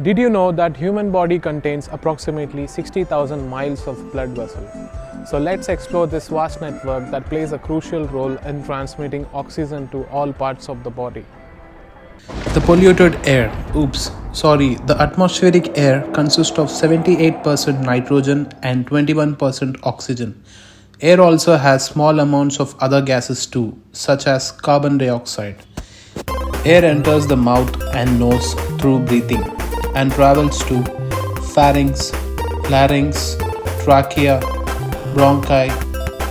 Did you know that human body contains approximately 60,000 miles of blood vessels? So let's explore this vast network that plays a crucial role in transmitting oxygen to all parts of the body. The polluted air. The atmospheric air consists of 78% nitrogen and 21% oxygen. Air also has small amounts of other gases too, such as carbon dioxide. Air enters the mouth and nose through breathing and travels to pharynx, larynx, trachea, bronchi,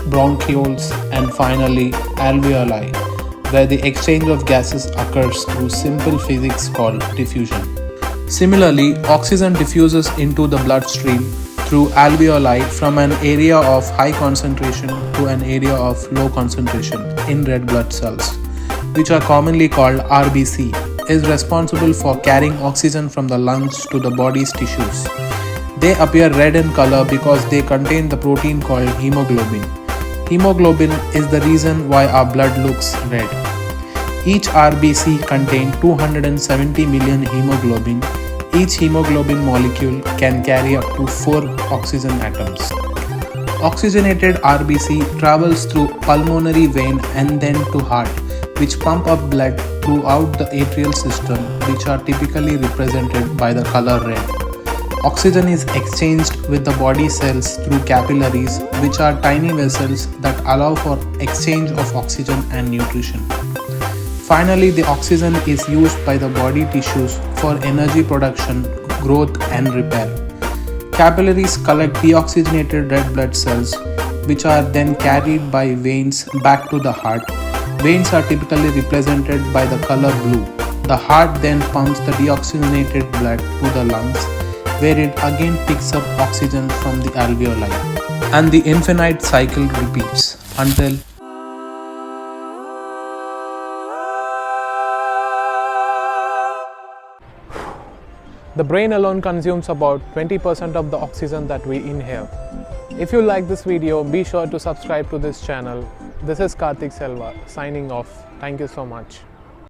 bronchioles, and finally alveoli, where the exchange of gases occurs through simple physics called diffusion. Similarly, oxygen diffuses into the bloodstream through alveoli from an area of high concentration to an area of low concentration in red blood cells, which are commonly called RBC, is responsible for carrying oxygen from the lungs to the body's tissues. They appear red in color because they contain the protein called hemoglobin. Hemoglobin is the reason why our blood looks red. Each RBC contains 270 million hemoglobin. Each hemoglobin molecule can carry up to 4 oxygen atoms. Oxygenated RBC travels through pulmonary vein and then to heart, which pump up blood throughout the atrial system, which are typically represented by the color red. Oxygen is exchanged with the body cells through capillaries, which are tiny vessels that allow for exchange of oxygen and nutrition. Finally, the oxygen is used by the body tissues for energy production, growth, and repair. Capillaries collect deoxygenated red blood cells, which are then carried by veins back to the heart. Veins are typically represented by the color blue. The heart then pumps the deoxygenated blood to the lungs, where it again picks up oxygen from the alveoli. And the infinite cycle repeats until The brain alone consumes about 20% of the oxygen that we inhale. If you like this video, be sure to subscribe to this channel. This is Karthik Selva signing off. Thank you so much.